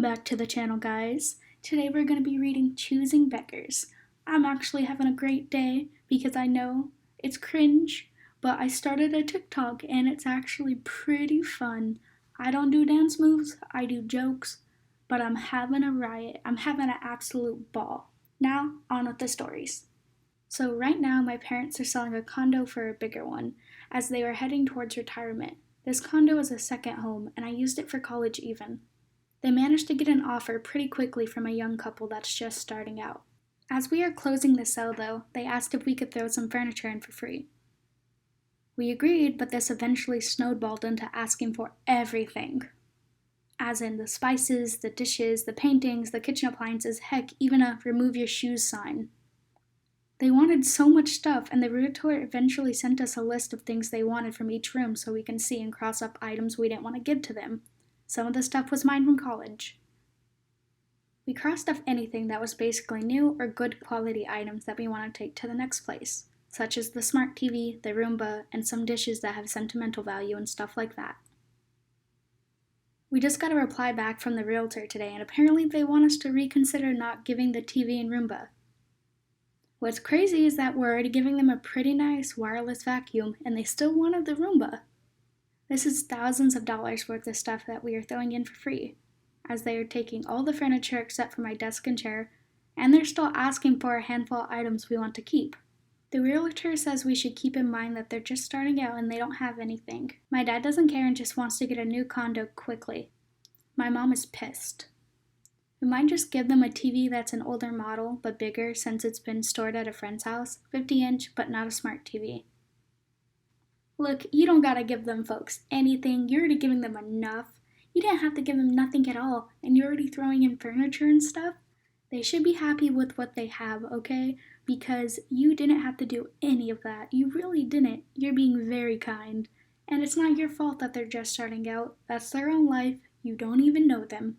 back to the channel, guys. Today we're going to be reading Choosing Beggars. I'm actually having a great day because I know it's cringe, but I started a TikTok and it's actually pretty fun. I don't do dance moves, I do jokes, but I'm having a riot. I'm having an absolute ball. Now, on with the stories. So right now my parents are selling a condo for a bigger one as they are heading towards retirement. This condo is a second home and I used it for college even. They managed to get an offer pretty quickly from a young couple that's just starting out. As we are closing the sale though, they asked if we could throw some furniture in for free. We agreed, but this eventually snowballed into asking for everything. As in the spices, the dishes, the paintings, the kitchen appliances, heck, even a remove your shoes sign. They wanted so much stuff, and the realtor eventually sent us a list of things they wanted from each room so we can see and cross up items we didn't want to give to them. Some of the stuff was mine from college. We crossed off anything that was basically new or good quality items that we want to take to the next place, such as the smart TV, the Roomba, and some dishes that have sentimental value and stuff like that. We just got a reply back from the realtor today, and apparently they want us to reconsider not giving the TV and Roomba. What's crazy is that we're already giving them a pretty nice wireless vacuum, and they still wanted the Roomba. This is thousands of dollars worth of stuff that we are throwing in for free, as they are taking all the furniture except for my desk and chair, and they're still asking for a handful of items we want to keep. The realtor says we should keep in mind that they're just starting out and they don't have anything. My dad doesn't care and just wants to get a new condo quickly. My mom is pissed. We might just give them a TV that's an older model, but bigger since it's been stored at a friend's house, 50-inch, but not a smart TV. Look, you don't gotta give them folks anything. You're already giving them enough. You didn't have to give them nothing at all, and you're already throwing in furniture and stuff. They should be happy with what they have, okay? Because you didn't have to do any of that. You really didn't. You're being very kind. And it's not your fault that they're just starting out. That's their own life. You don't even know them.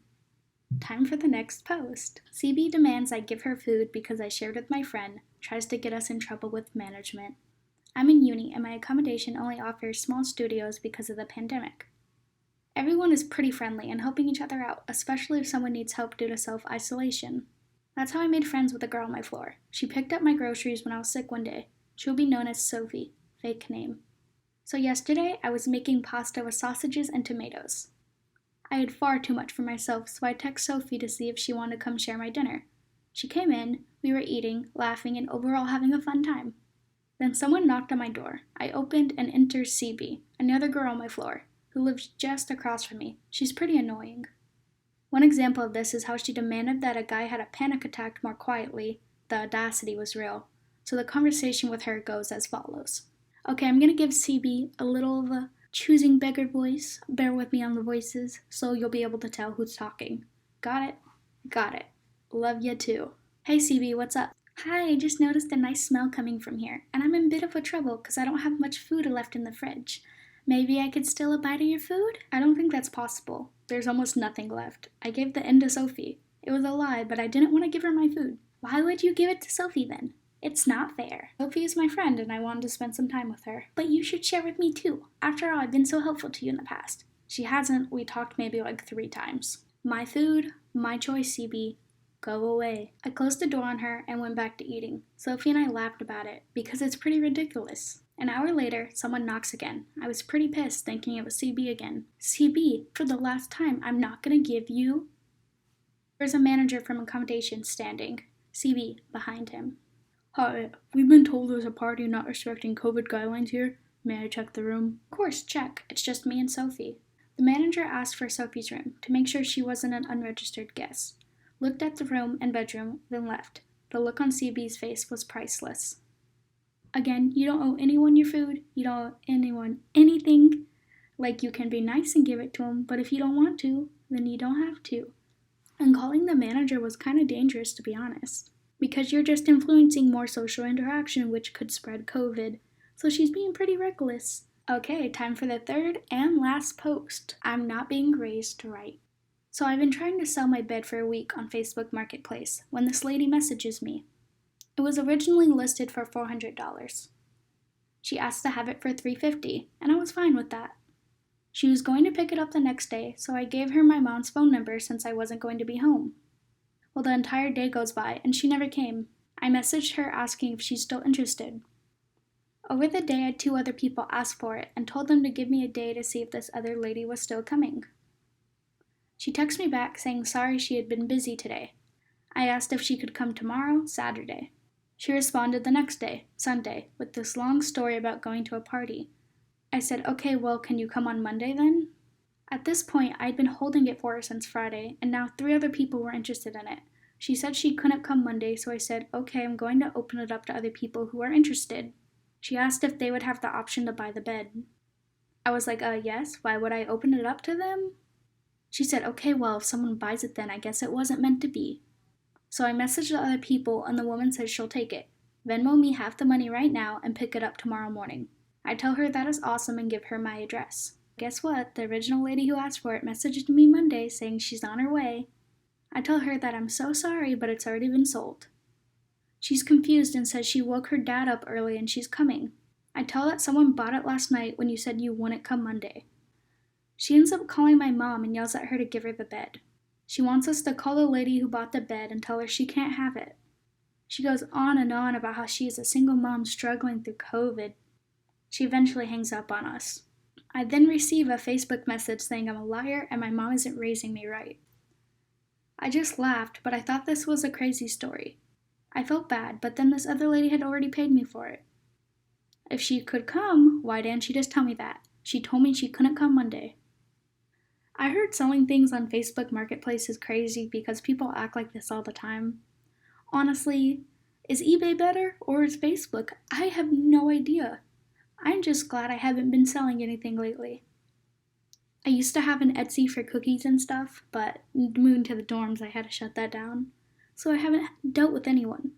Time for the next post. CB demands I give her food because I shared with my friend, tries to get us in trouble with management. I'm in uni and my accommodation only offers small studios because of the pandemic. Everyone is pretty friendly and helping each other out, especially if someone needs help due to self-isolation. That's how I made friends with a girl on my floor. She picked up my groceries when I was sick one day. She'll be known as Sophie, fake name. So yesterday, I was making pasta with sausages and tomatoes. I had far too much for myself, so I texted Sophie to see if she wanted to come share my dinner. She came in, we were eating, laughing, and overall having a fun time. Then someone knocked on my door. I opened and entered CB, another girl on my floor, who lives just across from me. She's pretty annoying. One example of this is how she demanded that a guy had a panic attack more quietly. The audacity was real. So the conversation with her goes as follows. Okay, I'm going to give CB a little of a choosing beggar voice. Bear with me on the voices so you'll be able to tell who's talking. Got it? Got it. Love ya too. Hey CB, what's up? Hi, I just noticed a nice smell coming from here, and I'm in a bit of a trouble because I don't have much food left in the fridge. Maybe I could steal a bite of your food? I don't think that's possible. There's almost nothing left. I gave the end to Sophie. It was a lie, but I didn't want to give her my food. Why would you give it to Sophie then? It's not fair. Sophie is my friend and I wanted to spend some time with her. But you should share with me too. After all, I've been so helpful to you in the past. She hasn't. We talked maybe like 3 times. My food, my choice, CB. Go away. I closed the door on her and went back to eating. Sophie and I laughed about it because it's pretty ridiculous. An hour later, someone knocks again. I was pretty pissed thinking it was CB again. CB, for the last time, I'm not gonna give you... There's a manager from accommodations standing. CB, behind him. Hi, we've been told there's a party not respecting COVID guidelines here. May I check the room? Of course, check. It's just me and Sophie. The manager asked for Sophie's room to make sure she wasn't an unregistered guest. Looked at the room and bedroom, then left. The look on CB's face was priceless. Again, you don't owe anyone your food. You don't owe anyone anything. Like, you can be nice and give it to them, but if you don't want to, then you don't have to. And calling the manager was kind of dangerous, to be honest, because you're just influencing more social interaction, which could spread COVID. So she's being pretty reckless. Okay, time for the third and last post. I'm not being raised right. So I've been trying to sell my bed for a week on Facebook Marketplace when this lady messages me. It was originally listed for $400. She asked to have it for $350, and I was fine with that. She was going to pick it up the next day, so I gave her my mom's phone number since I wasn't going to be home. Well, the entire day goes by, and she never came. I messaged her asking if she's still interested. Over the day, I had 2 other people ask for it and told them to give me a day to see if this other lady was still coming. She texted me back saying sorry she had been busy today. I asked if she could come tomorrow, Saturday. She responded the next day, Sunday, with this long story about going to a party. I said, okay, well, can you come on Monday then? At this point, I'd been holding it for her since Friday, and now 3 other people were interested in it. She said she couldn't come Monday, so I said, okay, I'm going to open it up to other people who are interested. She asked if they would have the option to buy the bed. I was like, yes, why would I open it up to them? She said, okay, well, if someone buys it then I guess it wasn't meant to be. So I messaged the other people and the woman said she'll take it. Venmo me half the money right now and pick it up tomorrow morning. I tell her that is awesome and give her my address. Guess what? The original lady who asked for it messaged me Monday saying she's on her way. I tell her that I'm so sorry, but it's already been sold. She's confused and says she woke her dad up early and she's coming. I tell her that someone bought it last night when you said you wouldn't come Monday. She ends up calling my mom and yells at her to give her the bed. She wants us to call the lady who bought the bed and tell her she can't have it. She goes on and on about how she is a single mom struggling through COVID. She eventually hangs up on us. I then receive a Facebook message saying I'm a liar and my mom isn't raising me right. I just laughed, but I thought this was a crazy story. I felt bad, but then this other lady had already paid me for it. If she could come, why didn't she just tell me that? She told me she couldn't come Monday. I heard selling things on Facebook Marketplace is crazy because people act like this all the time. Honestly, is eBay better or is Facebook? I have no idea. I'm just glad I haven't been selling anything lately. I used to have an Etsy for cookies and stuff, but moving to the dorms I had to shut that down. So I haven't dealt with anyone.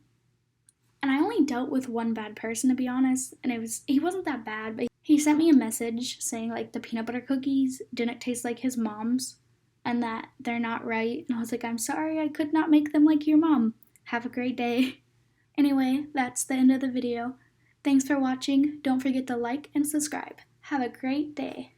And I only dealt with one bad person, to be honest, and he wasn't that bad, but he sent me a message saying like the peanut butter cookies didn't taste like his mom's and that they're not right. And I was like, I'm sorry, I could not make them like your mom. Have a great day. Anyway, that's the end of the video. Thanks for watching. Don't forget to like and subscribe. Have a great day.